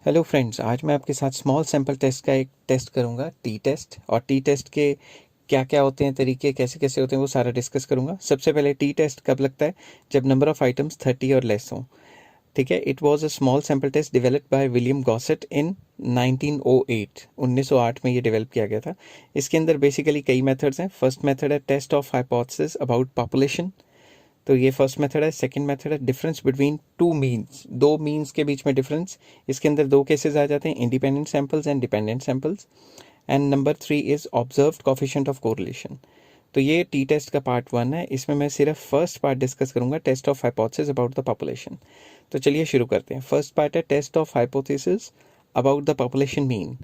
Hello friends, आज मैं आपके साथ स्मॉल सैम्पल टेस्ट का एक टेस्ट करूंगा, टी टेस्ट। और टी टेस्ट के क्या क्या होते हैं, तरीके कैसे कैसे होते हैं, वो सारा डिस्कस करूंगा। सबसे पहले टी टेस्ट कब लगता है? जब नंबर ऑफ आइटम्स 30 और लेस हो। ठीक है। It was a small sample test developed by William Gosset in 1908। 1908 में ये डेवलप किया गया था। इसके अंदर बेसिकली कई मेथड्स हैं। फर्स्ट मेथड है test of hypothesis about population. तो ये फर्स्ट मेथड है। सेकंड मेथड है डिफरेंस बिटवीन टू मीन्स, दो मीन्स के बीच में डिफरेंस। इसके अंदर दो केसेस आ जाते हैं, independent samples and dependent samples. And number 3 is observed coefficient of correlation. तो ये टी टेस्ट का पार्ट 1 है। इसमें मैं सिर्फ फर्स्ट पार्ट डिस्कस करूंगा, test of hypothesis about the population. तो चलिए शुरू करते हैं। फर्स्ट पार्ट है test of hypothesis about the population mean.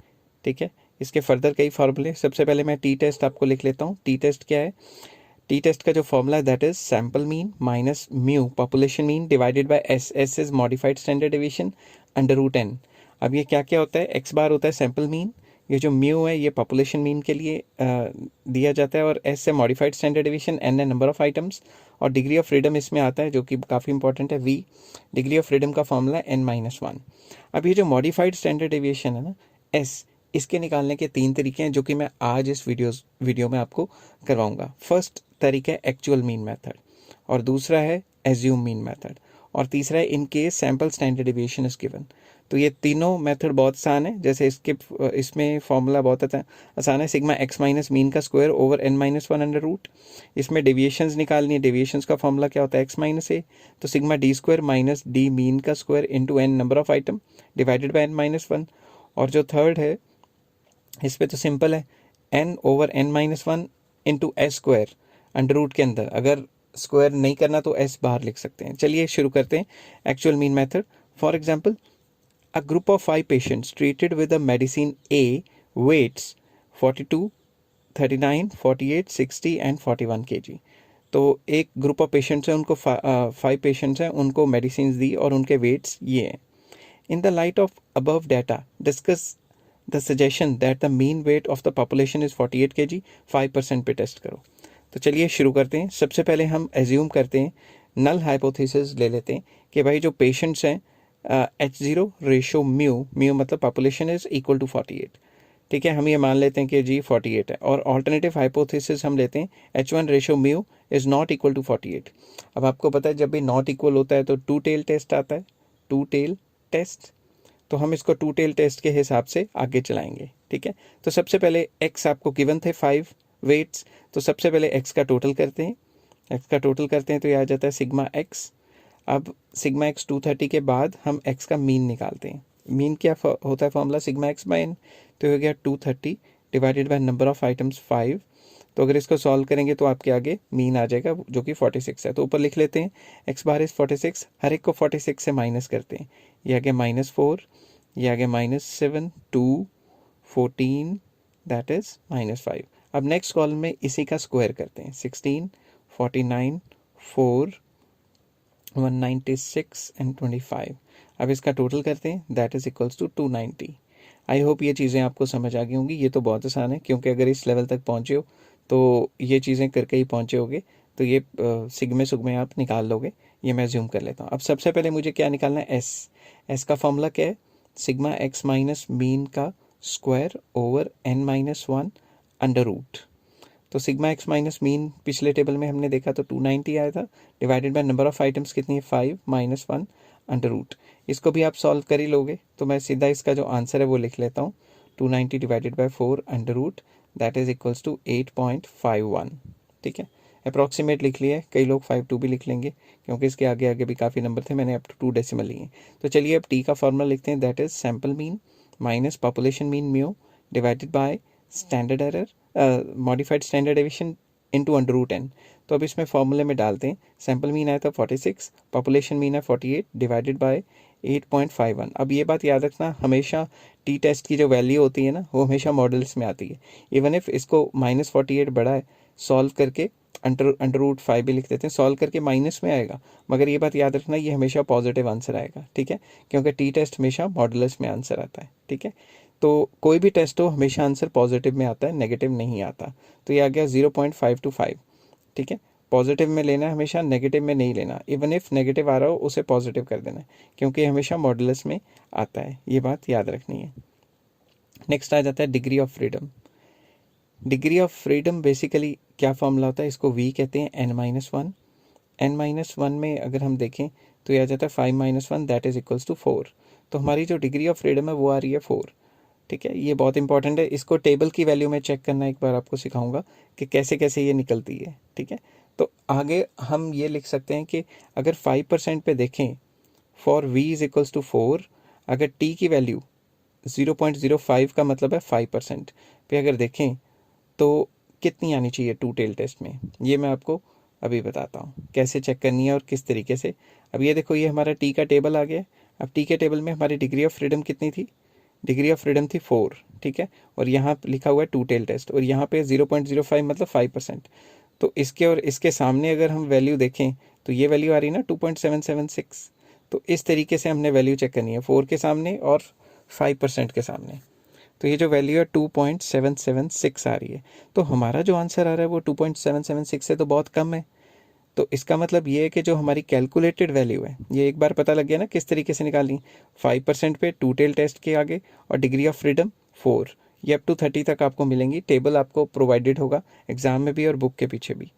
ठीक है। इसके फर्दर कई फॉर्मूले। सबसे पहले मैं टी टेस्ट आपको लिख लेता हूँ। टी टेस्ट क्या है? टी टेस्ट का जो फॉर्मूला है that is sample mean minus mu population mean divided by s. S is modified standard deviation under root n. अब ये क्या क्या होता है? एक्स बार होता है सैंपल मीन, ये जो म्यू है ये पॉपुलेशन मीन के लिए दिया जाता है, और एस से मॉडिफाइड स्टैंडर्ड डेविएशन, एन है नंबर ऑफ आइटम्स, और डिग्री ऑफ फ्रीडम इसमें आता है जो कि काफ़ी इंपॉर्टेंट है, वी। डिग्री ऑफ फ्रीडम का फॉर्मूला है n-1। अब ये जो मॉडिफाइड स्टैंडर्ड डेविएशन है ना, एस, इसके निकालने के 3 तरीके हैं जो कि मैं आज इस वीडियो में आपको करवाऊंगा। फर्स्ट तरीका है एक्चुअल मीन मेथड, और दूसरा है एज्यूम मीन मेथड, और तीसरा है in case sample standard deviation is given. तो ये तीनों मेथड बहुत आसान है। जैसे इसमें फॉर्मूला बहुत आसान है, सिग्मा एक्स माइनस मीन का square over n-1 under root. इसमें डेविएशंस निकालनी है। डेविएशंस का फॉर्मूला क्या होता है? X minus A. तो sigma d square minus d mean का square into n number of item divided by n-1। और जो थर्ड है इस पे तो सिंपल है, n over n-1 into s square under root के अंदर। अगर स्क्वायर नहीं करना तो s बाहर लिख सकते हैं। चलिए शुरू करते हैं actual mean method. For example, a group of 5 patients treated with a medicine A weights 42, 39, 48, 60 and 41 kg। तो एक ग्रुप ऑफ पेशेंट्स हैं, उनको 5 पेशेंट्स हैं, उनको मेडिसिन दी और उनके वेट्स ये हैं। In the light of above data discuss the suggestion that the mean weight of the population is 48 kg। 5% पे टेस्ट करो। तो चलिए शुरू करते हैं। सबसे पहले हम एज्यूम करते हैं, नल हाइपोथेसिस ले लेते हैं कि भाई जो पेशेंट्स हैं H0 रेशो म्यू, म्यू मतलब पॉपुलेशन इज इक्वल टू 48। ठीक है, हम ये मान लेते हैं कि जी 48 है। और ऑल्टरनेटिव हाइपोथेसिस हम लेते हैं H1 ratio mu is not equal to 48। अब आपको पता है जब भी नॉट इक्वल होता है तो टू टेल टेस्ट आता है, टू टेल टेस्ट। तो हम इसको टू टेल टेस्ट के हिसाब से आगे चलाएंगे। ठीक है। तो सबसे पहले x आपको गिवन थे 5 वेट्स, तो सबसे पहले x का टोटल करते हैं। x का टोटल करते हैं तो ये आ जाता है सिग्मा x। अब सिग्मा x 230 के बाद हम x का मीन निकालते हैं। मीन क्या होता है formula? Sigma x by n। तो हो गया 230 divided by number of items 5। तो अगर इसको सॉल्व करेंगे तो आपके आगे मीन आ जाएगा जो कि 46 है। तो ऊपर लिख लेते हैं x बार इज 46, हर एक को 46 से माइनस करते हैं। ये आ गया -4, ये आ गया -7, 2, 14, दैट इज -5। अब नेक्स्ट कॉलम में इसी का स्क्वायर करते हैं। 16, 49, 4, 196 एंड 25। अब इसका टोटल करते हैं, that is equals to 290। I hope ये चीज़ें आपको समझ आ गई होंगी। ये तो बहुत आसान है, क्योंकि अगर इस लेवल तक पहुँचे हो तो ये चीज़ें करके ही पहुँचे होगे, तो ये सिग्मे सुगमे आप निकाल लोगे। ये मैं ज्यूम कर लेता हूँ। अब सबसे पहले मुझे क्या निकालना है? एस का फॉर्मूला क्या है? सिग्मा एक्स माइनस मीन का square over n-1 under root. तो सिग्मा एक्स माइनस मीन पिछले टेबल में हमने देखा तो 290 आया था, divided by number of items कितनी है? 5 -1 अंडर रूट। इसको भी आप सॉल्व कर ही लोगे, तो मैं सीधा इसका जो आंसर है वो लिख लेता हूँ। 290 divided by 4 under root, that is equals to 8.51। ठीक है, अप्रॉक्सीमेट लिख लिया है। कई लोग 52 भी लिख लेंगे, क्योंकि इसके आगे आगे भी काफ़ी नंबर थे, मैंने अप टू 2 डेसिमल लिए। तो चलिए अब टी का फॉर्मूला लिखते हैं, that is sample mean minus population mean mu divided by standard error modified standard deviation into under root n। तो अब इसमें फॉर्मूले में डालते हैं। सैम्पल मीन आया था 46, पॉपुलेशन मीन है 48 डिवाइडेड बाय 8.51। अब ये बात याद रखना, हमेशा टी टेस्ट की जो वैल्यू होती है ना, वो हमेशा मॉडल्स में आती है। इवन इफ इसको -48 बड़ा है, सॉल्व करके अंडर रूट 5 भी लिख देते हैं, सॉल्व करके माइनस में आएगा, मगर ये बात याद रखना ये हमेशा पॉजिटिव आंसर आएगा। ठीक है, क्योंकि टी टेस्ट हमेशा मॉडुलस में आंसर आता है। ठीक है, तो कोई भी टेस्ट हो हमेशा आंसर पॉजिटिव में आता है, नेगेटिव नहीं आता। तो ये आ गया 0.525। ठीक है, पॉजिटिव में लेना है हमेशा, नेगेटिव में नहीं लेना। इवन इफ नेगेटिव आ रहा हो उसे पॉजिटिव कर देना है, क्योंकि हमेशा मॉडुलस में आता है, ये बात याद रखनी है। नेक्स्ट आ जाता है degree of freedom. Degree of freedom basically क्या फॉर्मूला होता है, इसको वी कहते हैं n-1। n-1 में अगर हम देखें तो यह आ जाता है 5-1 दैट इज इक्वल्स टू 4। तो हमारी जो डिग्री ऑफ फ्रीडम है वो आ रही है 4। ठीक है, ये बहुत इंपॉर्टेंट है, इसको टेबल की वैल्यू में चेक करना एक बार आपको सिखाऊंगा कि कैसे कैसे ये निकलती है। ठीक है, तो आगे हम ये लिख सकते हैं कि अगर 5% पे देखें for v is equals to 4, अगर t की वैल्यू 0.05 का मतलब है 5% पे अगर देखें तो कितनी आनी चाहिए टू टेल टेस्ट में, ये मैं आपको अभी बताता हूँ कैसे चेक करनी है और किस तरीके से। अब ये देखो, ये हमारा टी का टेबल आ गया। अब टी के टेबल में हमारी डिग्री ऑफ फ्रीडम कितनी थी, डिग्री ऑफ फ्रीडम थी 4। ठीक है, और यहाँ लिखा हुआ है टू टेल टेस्ट, और यहाँ पे 0.05 मतलब 5%। तो इसके और इसके सामने अगर हम वैल्यू देखें तो ये वैल्यू आ रही है ना 2.776। तो इस तरीके से हमने वैल्यू चेक करनी है, 4 के सामने और 5% के सामने। तो ये जो वैल्यू है 2.776 आ रही है। तो हमारा जो आंसर आ रहा है वो 2.776 से तो बहुत कम है। तो इसका मतलब ये है कि जो हमारी कैलकुलेटेड वैल्यू है, ये एक बार पता लग गया ना किस तरीके से निकालनी। 5% पे टू टेल टेस्ट के आगे और डिग्री ऑफ फ्रीडम 4, ये अप टू 30 तक आपको मिलेंगी। टेबल आपको प्रोवाइडेड होगा एग्जाम में भी और बुक के पीछे भी।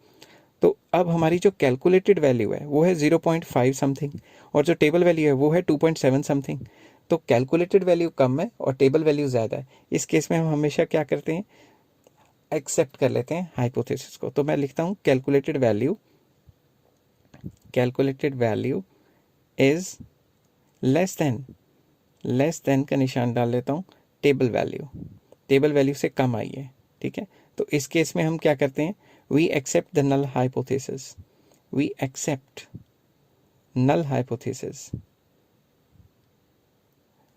तो अब हमारी जो कैलकुलेटेड वैल्यू है वो है 0.5 समथिंग, और जो टेबल वैल्यू है वो है 2.7 समथिंग। तो कैलकुलेटेड वैल्यू कम है और टेबल वैल्यू ज़्यादा है। इस केस में हम हमेशा क्या करते हैं, एक्सेप्ट कर लेते हैं हाइपोथेसिस को। तो मैं लिखता हूँ calculated value is less then का निशान डाल लेता हूँ टेबल वैल्यू से कम आई है। ठीक है, तो इस केस में हम क्या करते हैं, we accept the null hypothesis,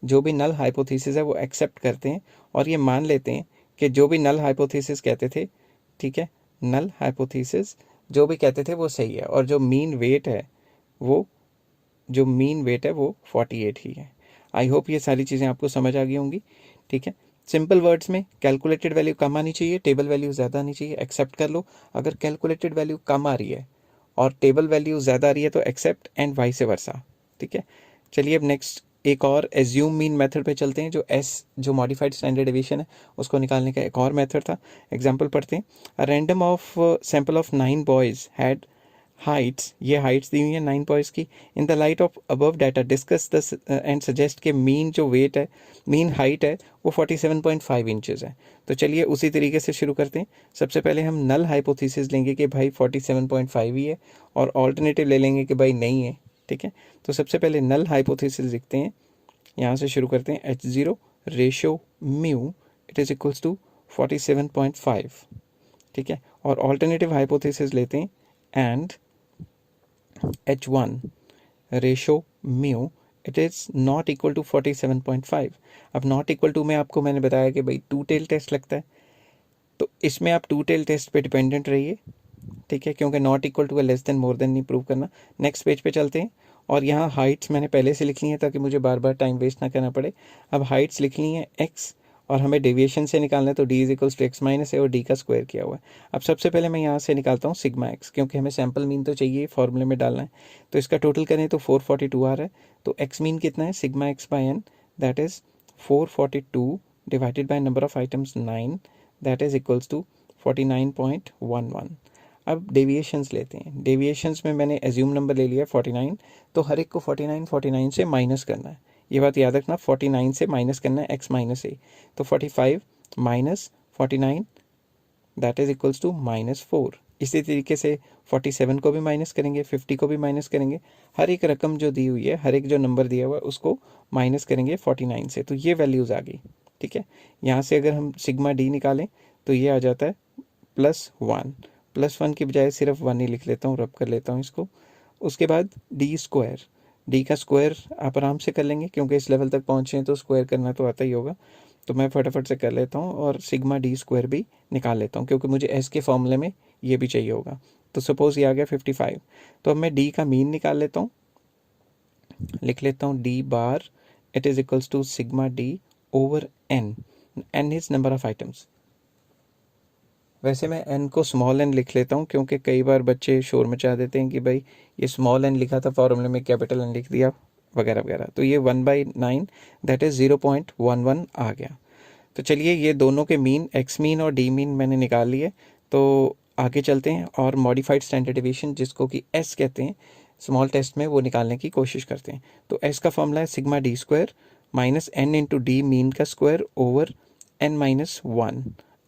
जो भी नल हाइपोथेसिस है वो एक्सेप्ट करते हैं, और ये मान लेते हैं कि जो भी नल हाइपोथेसिस कहते थे, ठीक है, नल हाइपोथेसिस जो भी कहते थे वो सही है, और जो मीन वेट है वो 48 ही है। आई होप ये सारी चीज़ें आपको समझ आ गई होंगी। ठीक है, सिंपल वर्ड्स में कैलकुलेटेड वैल्यू कम आनी चाहिए, टेबल वैल्यू ज़्यादा आनी चाहिए, एक्सेप्ट कर लो। अगर कैलकुलेटेड वैल्यू कम आ रही है और टेबल वैल्यू ज़्यादा आ रही है तो एक्सेप्ट, एंड वाइस वर्सा। ठीक है, चलिए अब नेक्स्ट एक और एज्यूम मीन मेथड पे चलते हैं। जो मॉडिफाइड स्टैंडर्ड डेविएशन है उसको निकालने का एक और मेथड था। एग्जांपल पढ़ते हैं। A random of sample of 9 boys had Heights, ये हाइट्स दी हुई है 9 बॉयज़ की। In the light of above data discuss the end suggest के मीन जो वेट है, मीन हाइट है वो 47.5 इंचज़ है। तो चलिए उसी तरीके से शुरू करते हैं। सबसे पहले हम नल हाइपोथेसिस लेंगे कि भाई 47.5 ही है, और ऑल्टरनेटिव ले लेंगे कि भाई नहीं है। ठीक है, तो सबसे पहले नल हाइपोथेसिस लिखते हैं, यहाँ से शुरू करते हैं। H0 ratio mu it is equals to 47.5। ठीक है, और ऑल्टरनेटिव हाइपोथेसिस लेते हैं, and H1 ratio mu it is not equal to 47.5। अब नॉट इक्वल टू में आपको मैंने बताया कि भाई टू टेल टेस्ट लगता है, तो इसमें आप टू टेल टेस्ट पे डिपेंडेंट रहिए। ठीक है, क्योंकि not equal to less than more than नहीं प्रूव करना। नेक्स्ट पेज पे चलते हैं, और यहाँ हाइट्स मैंने पहले से लिख ली है ताकि मुझे बार बार टाइम वेस्ट ना करना पड़े। अब हाइट्स लिख ली है x, और हमें डेविएशन से निकालना है, तो d is equals to x minus है और d का स्क्वायर किया हुआ है। अब सबसे पहले मैं यहाँ से निकालता हूँ सिग्मा x, क्योंकि हमें सैम्पल मीन तो चाहिए, फॉर्मूले में डालना है। तो इसका टोटल करें तो 442 आ रहा है। तो x मीन कितना है, sigma x by n that is 442 divided by number of items 9 that is equals to 49.11। अब डेविएशंस लेते हैं। डेविएशंस में मैंने एज्यूम नंबर ले लिया 49, तो हर एक को 49 से माइनस करना है। ये बात याद रखना, 49 से माइनस करना है x माइनस ए। तो 45 minus 49 that is equals to -4। इसी तरीके से 47 को भी माइनस करेंगे, 50 को भी माइनस करेंगे। हर एक रकम जो दी हुई है, हर एक जो नंबर दिया हुआ है उसको माइनस करेंगे 49 से। तो ये वैल्यूज़ आ गई। ठीक है, यहाँ से अगर हम सिग्मा डी निकालें तो ये आ जाता है +1। +1 की बजाय सिर्फ 1 ही लिख लेता हूँ, रब कर लेता हूँ इसको। उसके बाद डी का स्क्वायर आप आराम से कर लेंगे, क्योंकि इस लेवल तक पहुँचे हैं तो स्क्वायर करना तो आता ही होगा। तो मैं फटाफट से कर लेता हूँ, और सिग्मा डी स्क्वायर भी निकाल लेता हूँ, क्योंकि मुझे एस के फॉर्मूले में ये भी चाहिए होगा। तो सपोज़ ये आ गया 55। तो अब मैं डी का मीन निकाल लेता हूँ, लिख लेता हूँ d bar it is equals to sigma d over n. N is number of items. वैसे मैं n को स्मॉल n लिख लेता हूँ, क्योंकि कई बार बच्चे शोर मचा देते हैं कि भाई ये स्मॉल n लिखा था फॉर्मूले में, कैपिटल n लिख दिया वगैरह वगैरह। तो ये 1/9 दैट इज़ 0.11 आ गया। तो चलिए ये दोनों के मीन, एक्स मीन और डी मीन मैंने निकाल लिए। तो आगे चलते हैं और मॉडिफाइड स्टैंडर्ड डेविएशन जिसको कि एस कहते हैं स्मॉल टेस्ट में, वो निकालने की कोशिश करते हैं। तो एस का फॉर्मूला है sigma d square minus n into d mean का square over n-1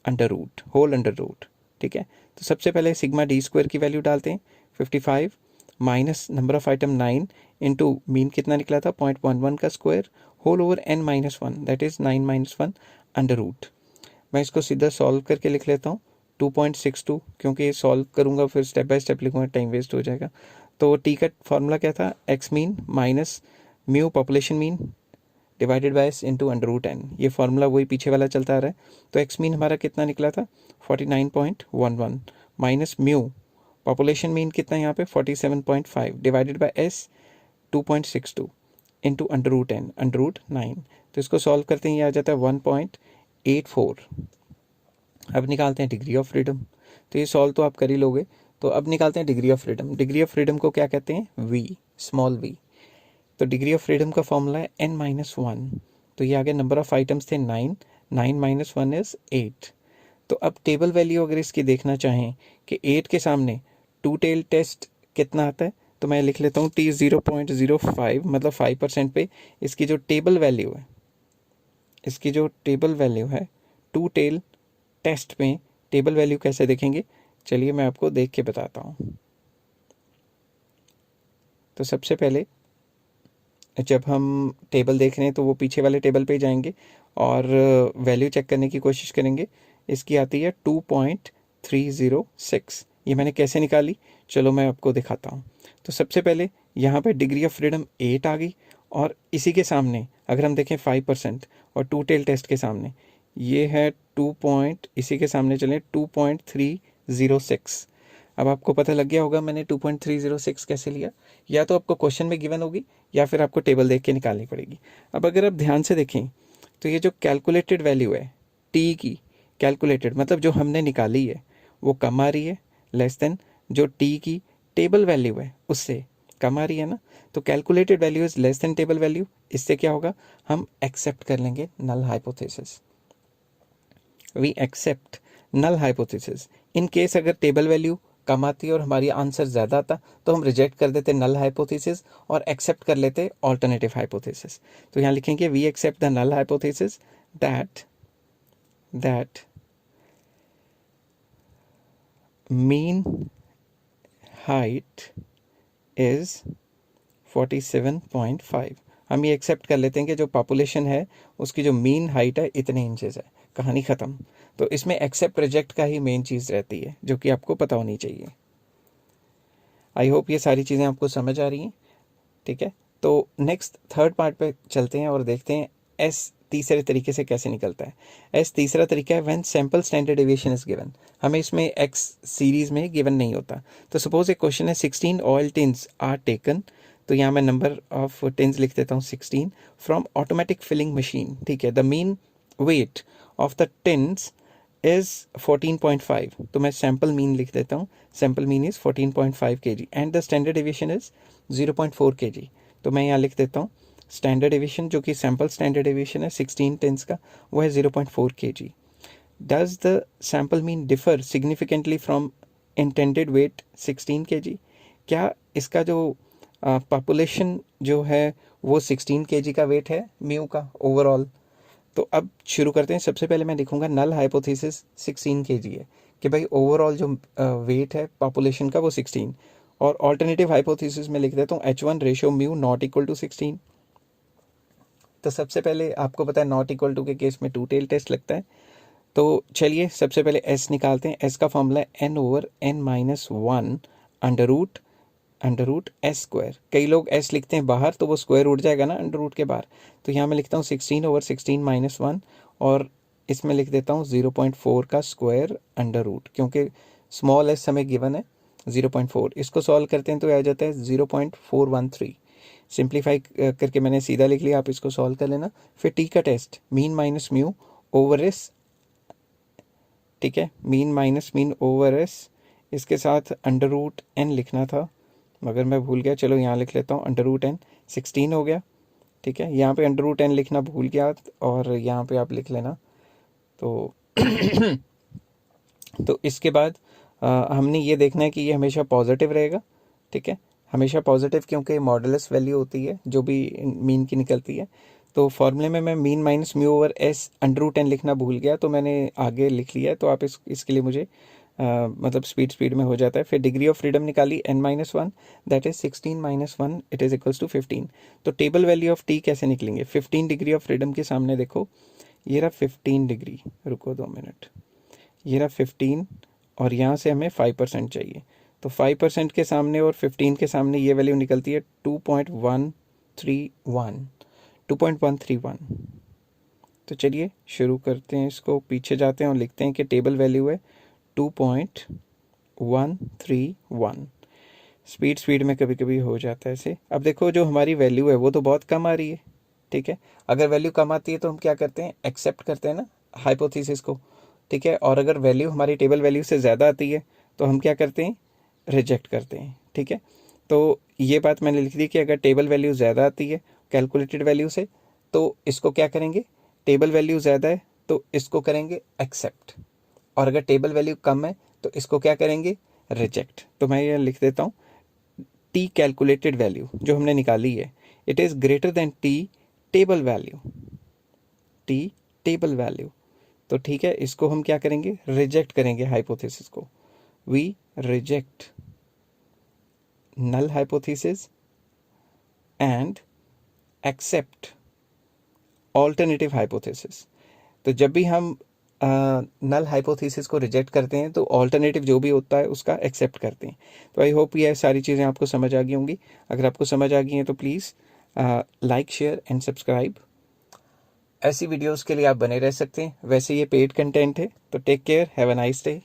under root, whole under root. ठीक है, तो सबसे पहले सिग्मा डी स्क्वायर की वैल्यू डालते हैं 55 minus number of item 9 into mean कितना निकला था 0.11 का square whole over n-1 that is 9-1 under root. मैं इसको सीधा सॉल्व करके लिख लेता हूँ 2.62, क्योंकि ये सॉल्व करूँगा फिर स्टेप बाय स्टेप लिखूँगा, टाइम वेस्ट हो जाएगा। तो टी का फॉर्मूला क्या था, x mean minus mu population mean divided by s into under root n. ये फार्मूला वही पीछे वाला चलता आ रहा है। तो एक्स मीन हमारा कितना निकला था 49.11 माइनस म्यू पॉपुलेशन मीन कितना यहाँ पे 47.5 divided by s 2.62 into under root n under root 9। तो इसको सॉल्व करते हैं, ये आ जाता है 1.84। अब निकालते हैं डिग्री ऑफ फ्रीडम। तो ये सॉल्व तो आप कर ही लोगे। तो अब निकालते हैं degree of freedom. Degree of freedom को क्या कहते हैं, वी, स्मॉल वी। तो डिग्री ऑफ फ्रीडम का फॉर्मूला है n-1। तो ये आगे नंबर ऑफ आइटम्स थे 9, 9-1 इज 8। तो अब टेबल वैल्यू अगर इसकी देखना चाहें कि 8 के सामने टू टेल टेस्ट कितना आता है, तो मैं लिख लेता हूँ t 0.05, मतलब 5% पे इसकी जो टेबल वैल्यू है, इसकी जो टेबल वैल्यू है टू टेल टेस्ट में टेबल वैल्यू कैसे देखेंगे, चलिए मैं आपको देख के बताता हूँ। तो सबसे पहले जब हम टेबल देख रहे हैं तो वो पीछे वाले टेबल पे जाएंगे और वैल्यू चेक करने की कोशिश करेंगे। इसकी आती है 2.306। ये मैंने कैसे निकाली, चलो मैं आपको दिखाता हूँ। तो सबसे पहले यहाँ पे डिग्री ऑफ फ्रीडम 8 आ गई, और इसी के सामने अगर हम देखें 5% और टू टेल टेस्ट के सामने ये है इसी के सामने चलें 2.306। अब आपको पता लग गया होगा मैंने 2.306 कैसे लिया, या तो आपको क्वेश्चन में गिवन होगी या फिर आपको टेबल देख के निकालनी पड़ेगी। अब अगर आप ध्यान से देखें तो ये जो कैलकुलेटेड वैल्यू है टी की, कैलकुलेटेड मतलब जो हमने निकाली है वो कम आ रही है, लेस देन जो टी की टेबल वैल्यू है उससे कम आ रही है ना। तो calculated value is less than table value. इससे क्या होगा, हम एक्सेप्ट कर लेंगे null hypothesis. We accept null hypothesis. In case अगर टेबल वैल्यू कम आती और हमारी आंसर ज़्यादा आता तो हम रिजेक्ट कर देते नल हाइपोथेसिस और एक्सेप्ट कर लेते ऑल्टरनेटिव हाइपोथेसिस। तो यहाँ लिखेंगे we accept the null hypothesis that mean height is 47.5। हम ये एक्सेप्ट कर लेते हैं कि जो पॉपुलेशन है उसकी जो मीन हाइट है इतने इंचेस है, कहानी ख़त्म। तो इसमें एक्सेप्ट रिजेक्ट का ही मेन चीज़ रहती है जो कि आपको पता होनी चाहिए। आई होप ये सारी चीज़ें आपको समझ आ रही हैं। ठीक है, तो नेक्स्ट थर्ड पार्ट पे चलते हैं और देखते हैं एस तीसरे तरीके से कैसे निकलता है। एस तीसरा तरीका है when sample standard deviation is given. हमें इसमें एक्स सीरीज़ में गिवन नहीं होता। तो सपोज एक क्वेश्चन है 16 ऑयल टिन्स आर टेकन, तो यहाँ मैं नंबर ऑफ टिन्स लिख देता हूँ 16 फ्रॉम ऑटोमेटिक फिलिंग मशीन। ठीक है, the mean weight of the tins is 14.5। तो मैं सैम्पल मीन लिख देता हूँ, sample mean is 14.5 kg and the standard deviation is 0.4 kg। तो मैं यहाँ लिख देता हूँ स्टैंडर्ड डेविएशन जो कि सैम्पल स्टैंडर्ड डेविएशन है 16 टिन्स का, वो है 0.4 kg। Does the sample mean differ significantly from intended weight 16 kg। क्या इसका जो पॉपुलेशन जो है वो 16 kg का वेट है म्यू का ओवरऑल। तो अब शुरू करते हैं। सबसे पहले मैं लिखूंगा नल हाइपोथेसिस 16 kg है कि भाई ओवरऑल जो वेट है पॉपुलेशन का वो 16, और ऑल्टरनेटिव हाइपोथेसिस में लिख देता हूँ h1 ratio mu not equal to 16। तो सबसे पहले आपको पता है नॉट इक्वल टू के केस में टू टेल टेस्ट लगता है। तो चलिए सबसे पहले s निकालते हैं। s का फॉर्मूला है n/n-1 under root S square. कई लोग s लिखते हैं बाहर तो वो स्क्वायर उठ जाएगा ना अंडर रूट के बाहर। तो यहाँ मैं लिखता हूँ 16/16 - 1 और इसमें लिख देता हूँ 0.4 का स्क्वायर अंडर रूट, क्योंकि स्मॉल एस हमें गिवन है 0.4। इसको सॉल्व करते हैं तो आ जाता है 0.413। सिंप्लीफाई करके मैंने सीधा लिख लिया, आप इसको सॉल्व कर लेना। फिर टी का test mean minus mu over s ठीक है, mean minus mean over s, इसके साथ अंडर रूट एन लिखना था मगर मैं भूल गया, चलो यहाँ लिख लेता हूँ अंडर रूट एन, 16 हो गया। ठीक है, यहाँ पे अंडर रूट एन लिखना भूल गया और यहाँ पे आप लिख लेना। तो तो इसके बाद हमने ये देखना है कि ये हमेशा पॉजिटिव रहेगा। ठीक है, हमेशा पॉजिटिव, क्योंकि मॉडुलस वैल्यू होती है जो भी मीन की निकलती है। तो फॉर्मूले में मैं mean minus mu over s under root n लिखना भूल गया, तो मैंने आगे लिख लिया है। तो आप इसके लिए मुझे मतलब स्पीड में हो जाता है। फिर डिग्री ऑफ फ्रीडम निकाली n-1, that is 16 minus 1 it is equals to 15। तो टेबल वैल्यू ऑफ टी कैसे निकलेंगे? 15 डिग्री ऑफ फ्रीडम के सामने देखो, ये रहा 15 डिग्री, रुको 2 मिनट, ये रहा 15 और यहाँ से हमें 5% चाहिए। तो 5% के सामने और 15 के सामने ये वैल्यू निकलती है 2.131। तो चलिए शुरू करते हैं इसको, पीछे जाते हैं और लिखते हैं कि टेबल वैल्यू है 2.131। स्पीड में कभी कभी हो जाता है ऐसे। अब देखो जो हमारी वैल्यू है वो तो बहुत कम आ रही है। ठीक है, अगर वैल्यू कम आती है तो हम क्या करते हैं, एक्सेप्ट करते हैं ना हाइपोथेसिस को। ठीक है, और अगर वैल्यू हमारी टेबल वैल्यू से ज़्यादा आती है तो हम क्या करते हैं, रिजेक्ट करते हैं। ठीक है, तो ये बात मैंने लिख दी कि अगर टेबल वैल्यू ज़्यादा आती है कैलकुलेटेड वैल्यू से तो इसको क्या करेंगे, टेबल वैल्यू ज़्यादा है तो इसको करेंगे एक्सेप्ट, और अगर टेबल वैल्यू कम है तो इसको क्या करेंगे, रिजेक्ट। तो मैं ये लिख देता हूँ, टी कैलकुलेटेड वैल्यू जो हमने निकाली है, it is greater than tea table value, tea table value. तो ठीक है, इसको हम क्या करेंगे, रिजेक्ट करेंगे हाइपोथेसिस को। We reject null hypothesis and accept alternative hypothesis. तो जब भी हम नल हाइपोथेसिस को रिजेक्ट करते हैं तो ऑल्टरनेटिव जो भी होता है उसका एक्सेप्ट करते हैं। तो आई होप ये सारी चीज़ें आपको समझ आ गई होंगी। अगर आपको समझ आ गई हैं तो please like share and subscribe. ऐसी वीडियोस के लिए आप बने रह सकते हैं। वैसे ये पेड कंटेंट है, तो take care, have a nice day.